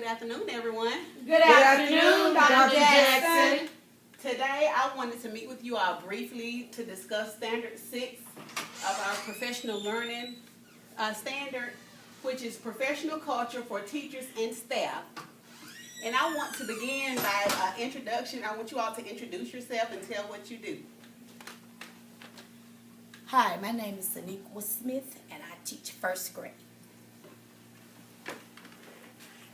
afternoon, everyone. Good afternoon, Dr. Jackson. Today, I wanted to meet with you all briefly to discuss Standard 6 of our professional learning standard, which is professional culture for teachers and staff. And I want to begin by introduction. I want you all to introduce yourself and tell what you do. Hi, my name is Saniqua Smith, and I teach first grade.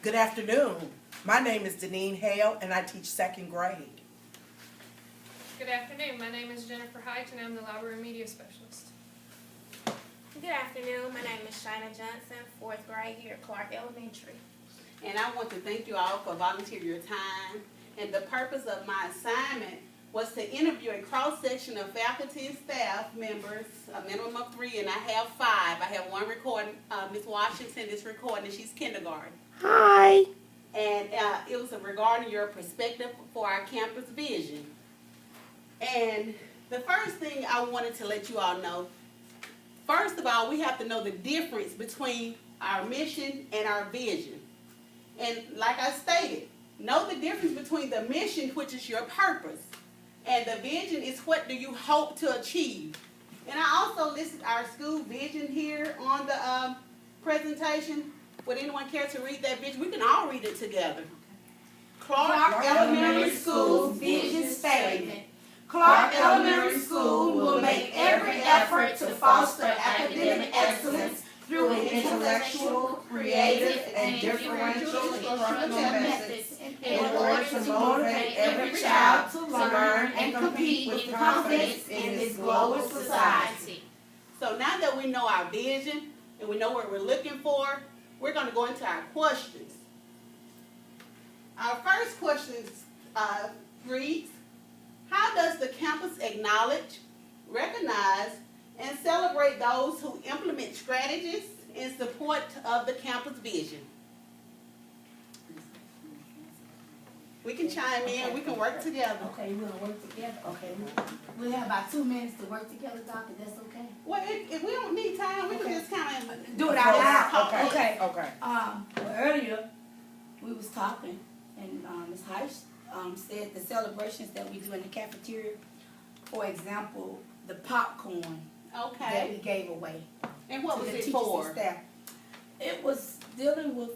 Good afternoon. My name is Deneen Hale, and I teach second grade. Good afternoon. My name is Jennifer Height, and I'm the Library Media Specialist. Good afternoon. My name is Shina Johnson, fourth grade here at Clark Elementary. And I want to thank you all for volunteering your time. And the purpose of my assignment was to interview a cross-section of faculty and staff members, a minimum of 3, and I have 5. I have one recording. Ms. Washington is recording, and she's kindergarten. Hi. And it was regarding your perspective for our campus vision. And the first thing I wanted to let you all know, first of all, we have to know the difference between our mission and our vision. And like I stated, know the difference between the mission, which is your purpose, and the vision is what do you hope to achieve. And I also listed our school vision here on the presentation. Would anyone care to read that vision? We can all read it together. Clark Elementary School's vision statement. Clark Elementary School will make every effort to foster academic excellence through an intellectual, creative, and differential instructional methods in order to motivate every child to learn and compete with confidence in this global society. So now that we know our vision and we know what we're looking for, we're going to go into our questions. Our first question reads, how does the campus acknowledge, recognize, and celebrate those who implement strategies in support of the campus vision? We can chime in. We can work together. Okay, we're going to work together. Okay, we'll have about 2 minutes to work together, Doctor. That's okay? Well, if we don't need time, we can just kind of Do it out loud. Okay. Well, earlier we was talking, and Ms. Heiss said the celebrations that we do in the cafeteria, for example, the popcorn that we gave away. And what to was the it teachers for? and staff. It was dealing with,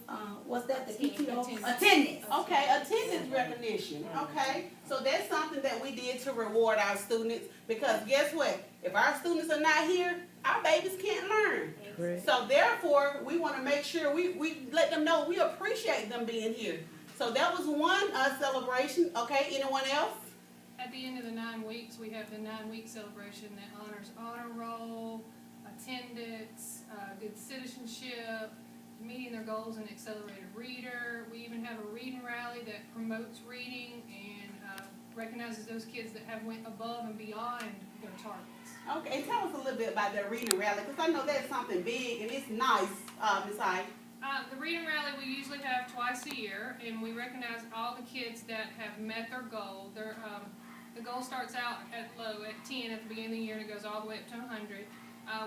what's that, the PTO? Attendance. Attendance. Okay, attendance recognition. Okay, so that's something that we did to reward our students, because guess what? If our students are not here, our babies can't learn. Correct. So therefore, we want to make sure we let them know we appreciate them being here. So that was one celebration. Okay, anyone else? At the end of the 9 weeks, we have the 9-week celebration that honors honor roll, attendance, good citizenship, meeting their goals in accelerated reader. We even have a reading rally that promotes reading and recognizes those kids that have went above and beyond their targets. Okay, and tell us a little bit about that reading rally, because I know that's something big and it's nice, Ms. Hyde. The reading rally we usually have twice a year, and we recognize all the kids that have met their goal. The goal starts out at low, at 10 at the beginning of the year, and it goes all the way up to 100.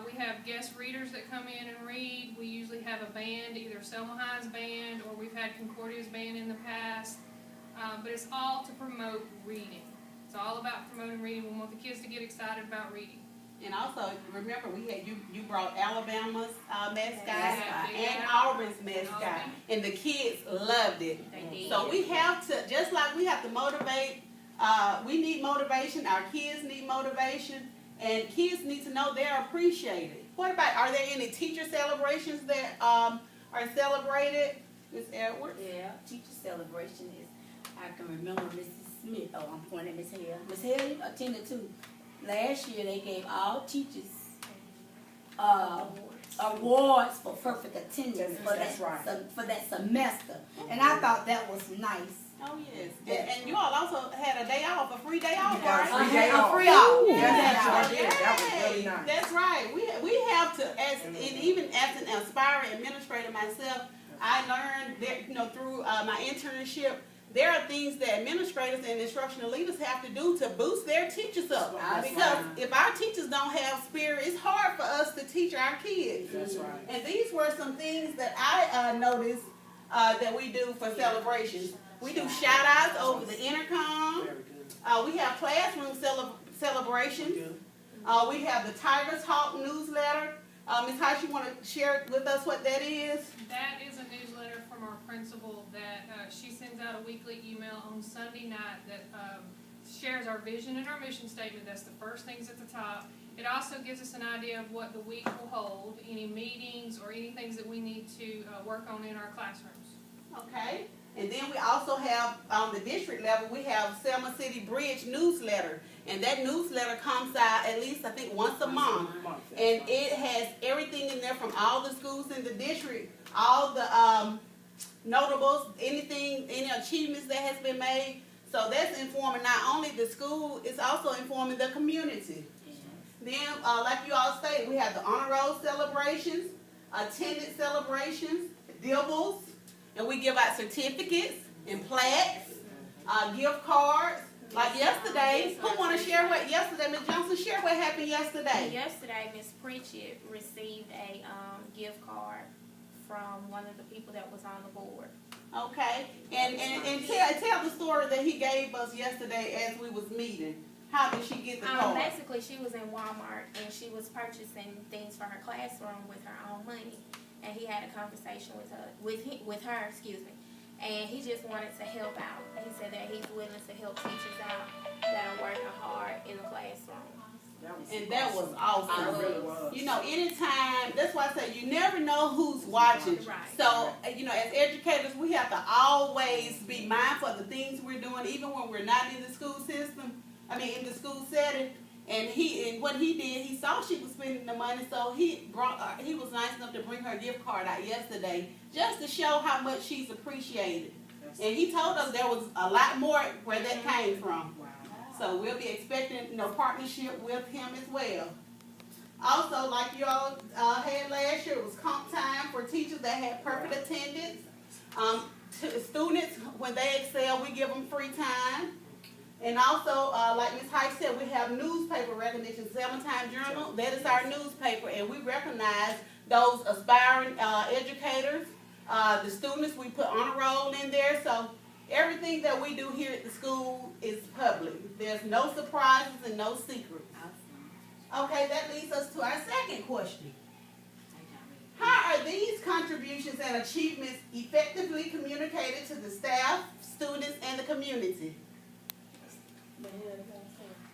We have guest readers that come in and read. We usually have a band, either Selma High's band or we've had Concordia's band in the past. But it's all to promote reading. It's all about promoting reading. We want the kids to get excited about reading. And also, remember, we had you brought Alabama's mascot Yeah. and Auburn's mascot, and the kids loved it. So we have to, just like we have to motivate, we need motivation, our kids need motivation, and kids need to know they're appreciated. What about, are there any teacher celebrations that are celebrated, Ms. Edwards? Yeah, teacher celebration is, I can remember Mrs. Smith, I'm pointing at Ms. Hale. Ms. Hale attended too. Last year they gave all teachers awards for perfect attendance for that semester. And I thought that was nice. Oh, yes. And you all also had a day off, a free day off, right? A free off. That was really nice. That's right. We have to, and even as an aspiring administrator myself, I learned that, through my internship, there are things that administrators and instructional leaders have to do to boost their teachers up. Because if our teachers don't have spirit, it's hard for us to teach our kids. That's right. And these were some things that I noticed that we do for celebrations. We do shout outs over the intercom. We have classroom celebrations. We have the Tigers Hawk newsletter. Ms. Hodge, you want to share with us what that is? That is a newsletter from our principal that she sends out a weekly email on Sunday night that shares our vision and our mission statement. That's the first things at the top. It also gives us an idea of what the week will hold, any meetings or any things that we need to work on in our classrooms. Okay. And then we also have, on the district level, we have Selma City Bridge newsletter. And that newsletter comes out at least, I think, once a month. And it has everything in there from all the schools in the district, all the notables, anything, any achievements that has been made. So that's informing not only the school, it's also informing the community. Then, like you all stated, we have the honor roll celebrations, attendance celebrations, dibbles, and we give out certificates and plaques, gift cards. Like yesterday, who want to share what yesterday? Ms. Johnson, share what happened yesterday. Yesterday, Miss Pritchett received a gift card from one of the people that was on the board. Okay, and tell the story that he gave us yesterday as we was meeting. How did she get the card? Basically, she was in Walmart and she was purchasing things for her classroom with her own money, and he had a conversation with her, and he just wanted to help out. He said that he's willing to help teachers out that are working hard in the classroom. That was awesome. It really was. You know, anytime, that's why I say you never know who's watching. Right. So, you know, as educators, we have to always be mindful of the things we're doing, even when we're not in the school system. In the school setting. And what he did, he saw she was spending the money, so he was nice enough to bring her gift card out yesterday, just to show how much she's appreciated. And he told us there was a lot more where that came from. So we'll be expecting, partnership with him as well. Also, like you all had last year, it was comp time for teachers that had perfect attendance. Students, when they excel, we give them free time. And also, like Ms. Height said, we have newspaper recognition. Selma Time-Journal, that is our newspaper, and we recognize those aspiring educators. The students, we put honor roll in there. So everything that we do here at the school is public. There's no surprises and no secrets. Okay, that leads us to our second question. How are these contributions and achievements effectively communicated to the staff, students, and the community?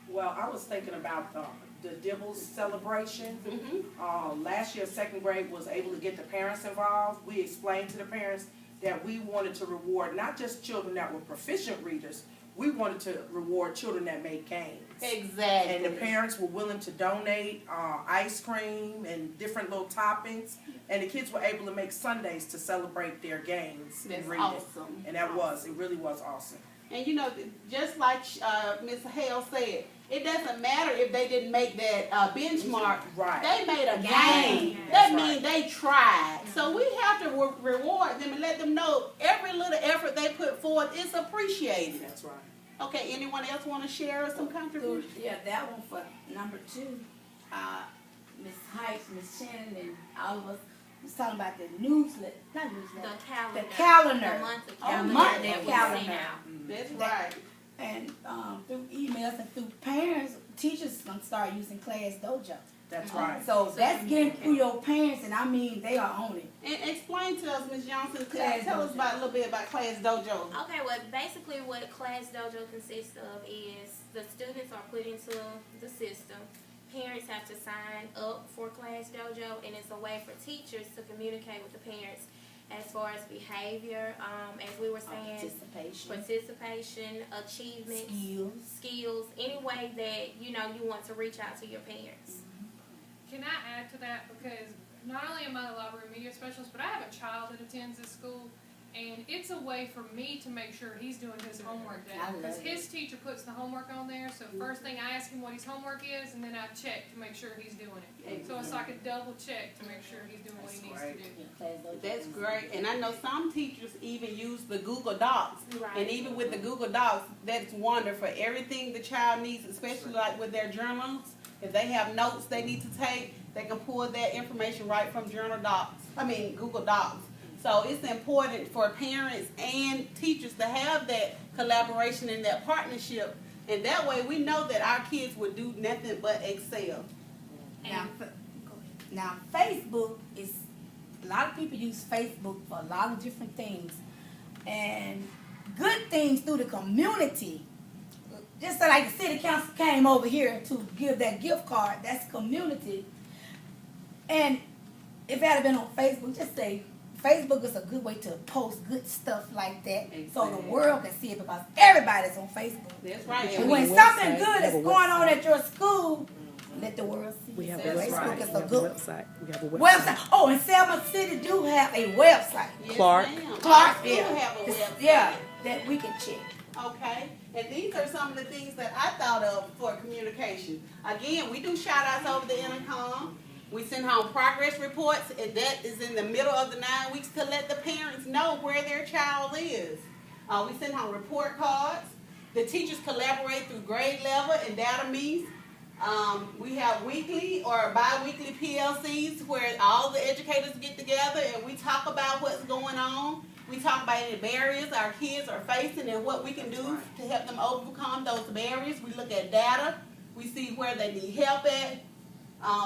Well, I was thinking about the Dibbles celebration. Mm-hmm. Last year, second grade was able to get the parents involved. We explained to the parents that we wanted to reward not just children that were proficient readers, we wanted to reward children that made gains. Exactly. And the parents were willing to donate ice cream and different little toppings, and the kids were able to make Sundays to celebrate their gains in That's reading. awesome. And it really was awesome. And just like Ms. Hale said, it doesn't matter if they didn't make that benchmark. Right. They made a Gain. gain. That's That means they tried. So we have to reward them and let them know every little effort they put forth is appreciated. That's right. Okay, anyone else want to share some contributions? Yeah, that one for number 2. Miss Heights, Miss Shannon, and all of us was talking about the newsletter, not newsletter, The the calendar. calendar. The monthly Oh, calendar monthly that we calendar. send out. That's right. And through emails and through parents, teachers gonna start using Class Dojo. That's right. So that's getting through your parents, and I mean they are on it. And explain to us, Ms. Johnson, Class tell us Dojo. a little bit about Class Dojo. Okay, well, basically what Class Dojo consists of is the students are put into the system. Parents have to sign up for Class Dojo, and it's a way for teachers to communicate with the parents as far as behavior, as we were saying, participation, achievements, skills, any way that you want to reach out to your parents. Can I add to that? Because not only am I the library media specialist, but I have a child that attends this school, and it's a way for me to make sure he's doing his homework down. Because his teacher puts the homework on there, so first thing I ask him what his homework is, and then I check to make sure he's doing it. So it's like a double check to make sure he's doing what he needs to do. That's great. And I know some teachers even use the Google Docs. Right. And even with the Google Docs, that's wonderful. Everything the child needs, especially like with their journals, if they have notes they need to take, they can pull that information right from Google Docs. So it's important for parents and teachers to have that collaboration and that partnership. And that way we know that our kids would do nothing but excel. Now, Facebook is, a lot of people use Facebook for a lot of different things. And good things through the community. Just like the city council came over here to give that gift card, that's community. And if it had been on Facebook, just say, Facebook is a good way to post good stuff like that, so the world can see it, because everybody's on Facebook. That's right. And when something good is going on at your school, let the world see. We have a Facebook website. is We a have good a website. We have a website. Oh, and Selma City do have a website. Yes, Clark. ma'am. Clark, I do have a website. Yeah, that we can check. Okay, and these are some of the things that I thought of for communication. Again, we do shout outs over the intercom. We send home progress reports, and that is in the middle of the 9 weeks to let the parents know where their child is. We send home report cards. The teachers collaborate through grade level and data meets. We have weekly or bi-weekly PLCs where all the educators get together and we talk about what's going on. We talk about any barriers our kids are facing and what we can do to help them overcome those barriers. We look at data. We see where they need help at.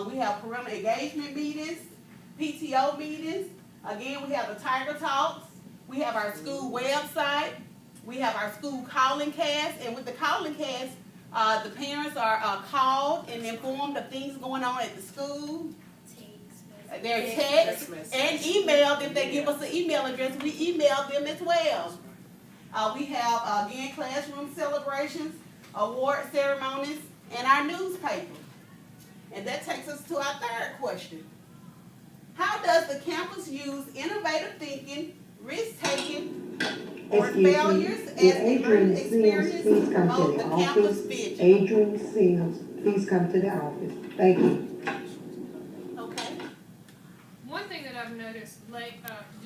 We have parental engagement meetings, PTO meetings. Again, we have the Tiger Talks. We have our school website. We have our school calling cast. And with the calling cast, the parents are called and informed of things going on at the school. Their text and email. If they give us an email address, we email them as well. We have, again, classroom celebrations, award ceremonies, and our newspaper. And that takes us to our third question. How does the campus use innovative thinking, risk-taking, or failures as a learning experience to promote the campus vision? Adrian Seals, please come to the office. Thank you. Okay. One thing that I've noticed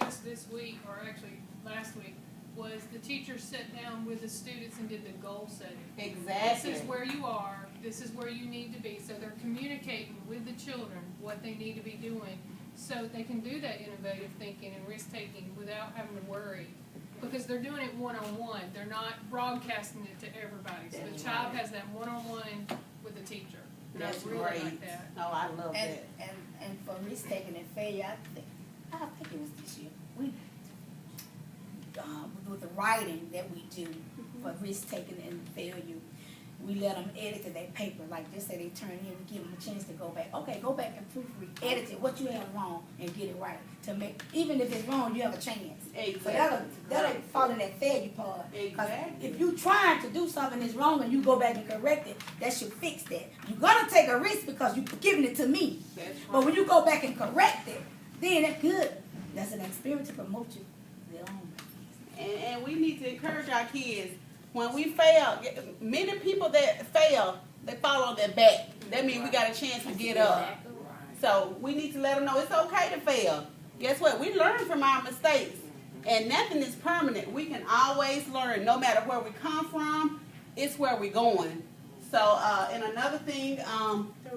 just this week, or actually last week, was the teachers sat down with the students and did the goal setting. Exactly. This is where you are, this is where you need to be. So they're communicating with the children what they need to be doing so they can do that innovative thinking and risk-taking without having to worry. Because they're doing it one-on-one. They're not broadcasting it to everybody. So the child has that one-on-one with the teacher. And I That's really great. like that. Oh, I love that. And for risk-taking and failure, I think it was this year. With the writing that we do for risk-taking and failure, we let them edit their paper. Like just say they turn in, we give them a chance to go back. Okay, go back and proofread, edit it, what you have wrong, and get it right. To make, even if it's wrong, you have a chance. Exactly. So that'll fall in that failure part. 'Cause Exactly. if you trying to do something that's wrong and you go back and correct it, that should fix that. You're gonna take a risk because you're giving it to me. That's right. But when you go back and correct it, then that's good. That's an experience to promote you. And we need to encourage our kids. When we fail, many people that fail, they fall on their back. That means we got a chance to get up. So we need to let them know it's okay to fail. Guess what? We learn from our mistakes. And nothing is permanent. We can always learn. No matter where we come from, it's where we're going. So, and another thing,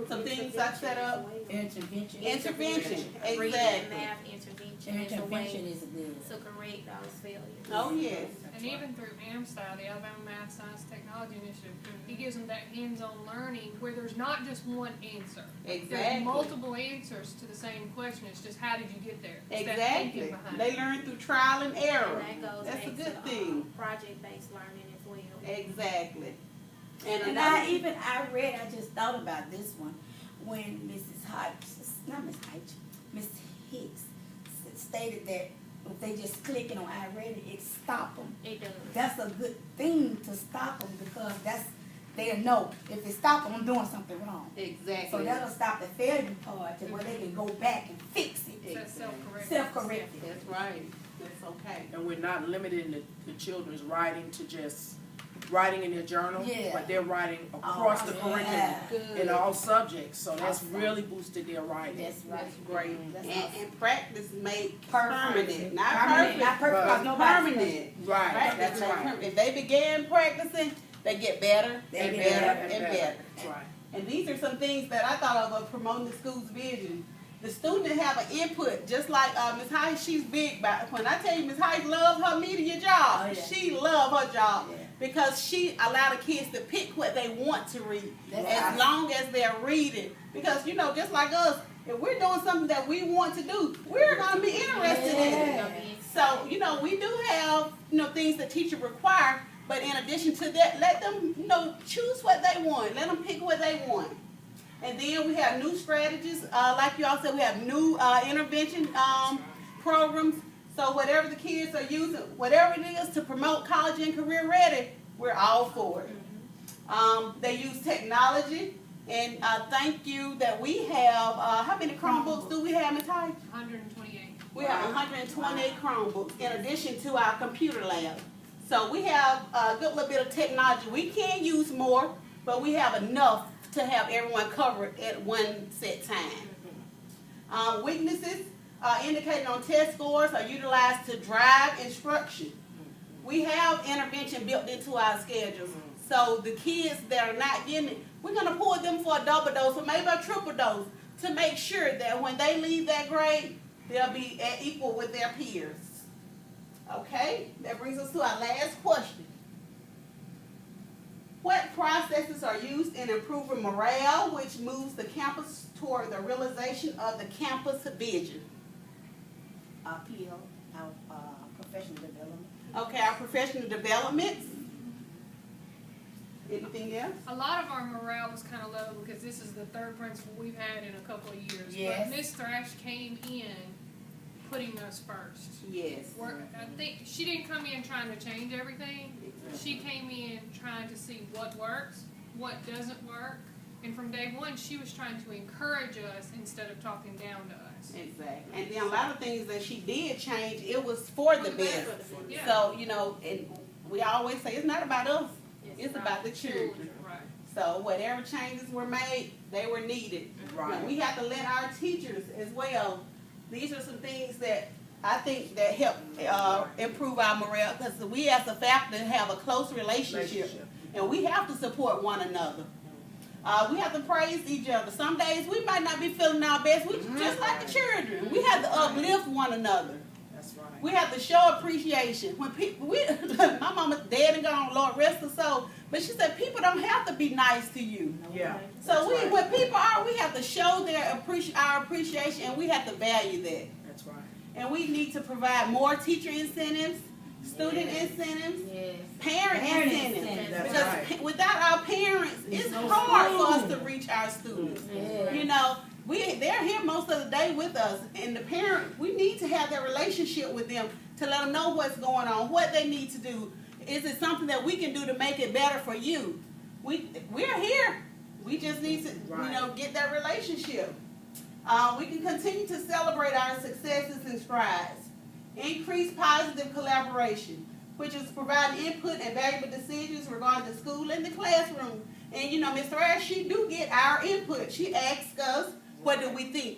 some things I set up. Intervention. Intervention. Reading Exactly. and math intervention is a Intervention way is good. to correct those failures. Oh, yes. And even through AMSTI, the Alabama Math Science Technology Initiative, he gives them that hands-on learning where there's not just one answer. Exactly. There's multiple answers to the same question. It's just how did you get there? It's that Exactly. thinking behind They it. learn through trial and error. And that goes That's a back good to thing. project-based learning as well. Exactly. And And another, I just thought about this one, when Miss Hicks stated that if they just clicking on I read it, it stop them. It does. That's a good thing to stop them because they'll know if they stop them, I'm doing something wrong. So exactly. that'll stop the failure part to where they can go back and fix it. It's that self-correcting. Self-corrected. That's right. That's okay. And we're not limiting the children's writing to just writing in their journal, Yeah. but they're writing across the curriculum Good. in all subjects. So that's Awesome. really boosted their writing. That's right. That's great. That's And, awesome. and practice make Permanent. permanent. Not Permanent, perfect. not perfect, but 'cause nobody's permanent. Right, Practice that's make right. permanent. If they begin practicing, they get better They and get better better and better. That's right. And these are some things that I thought of promoting the school's vision. the student have an input, just like Ms. Heiss, she's big about, when I tell you Ms. Heiss love her media job, Oh, yeah. she love her job. Yeah. Because she allow the kids to pick what they want to read, That's as awesome. long as they're reading. Because, you know, just like us, if we're doing something that we want to do, we're going to be interested in it. Yeah. So, you know, we do have, you know, things that teachers require, but in addition to that, let them, you know, choose what they want. Let them pick what they want. And then we have new strategies. Like you all said, we have new intervention programs. So whatever the kids are using, whatever it is to promote college and career ready, we're all for it. They use technology. And thank you that we have, how many Chromebooks do we have, Ms. Heiss? 128. We have 128 Chromebooks in addition to our computer lab. So we have a good little bit of technology. We can use more, but we have enough to have everyone covered at one set time. Weaknesses indicated on test scores are utilized to drive instruction. We have intervention built into our schedules. So the kids that are not getting it, we're going to pull them for a double dose or maybe a triple dose to make sure that when they leave that grade, they'll be at equal with their peers. Okay, that brings us to our last question. What processes are used in improving morale, which moves the campus toward the realization of the campus vision? PO, our professional development. Okay, our professional developments. Anything else? A lot of our morale was kind of low because this is the third principal we've had in a couple of years. Yes. But Miss Thrash came in putting us first. Yes. I think she didn't come in trying to change everything. She came in trying to see what works, what doesn't work. And from day one, she was trying to encourage us instead of talking down to us. Exactly. And then a lot of things that she did change, it was for the best. Yeah. So, you know, and we always say it's not about us, it's about the children. Right. So whatever changes were made, they were needed. Right. We have to let our teachers as well. These are some things that I think that help improve our morale, because we as a faculty have a close relationship. And we have to support one another. We have to praise each other. Some days we might not be feeling our best. We just like the children. We have to uplift one another. That's right. We have to show appreciation. When people, my mama's dead and gone, Lord rest her soul. But she said people don't have to be nice to you. Yeah. So that's right. when people are, we have to show our appreciation, and we have to value that. That's right. And we need to provide more teacher incentives, student incentives, Yes. parent incentives. That's Because right. without our parents, it's no hard for us school. to reach our students. Yeah. You know, they're here most of the day with us, and the parent, we need to have that relationship with them to let them know what's going on, what they need to do. Is it something that we can do to make it better for you? We're here. We just need to, you know, get that relationship. We can continue to celebrate our successes and strides. Increase positive collaboration, which is providing input and valuable decisions regarding the school and the classroom. And you know, Ms. Thrash, she do get our input. She asks us, what do we think?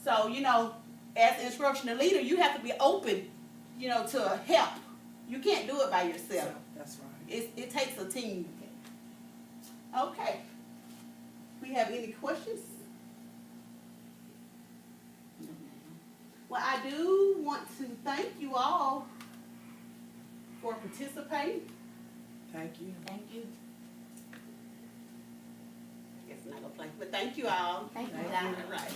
So, you know, as an instructional leader, you have to be open, you know, to help. You can't do it by yourself. That's right. It takes a team. Okay. We have any questions? Well, I do want to thank you all for participating. Thank you. Thank you. It's not gonna play, but thank you all. Thank you, Thank Donna. All right.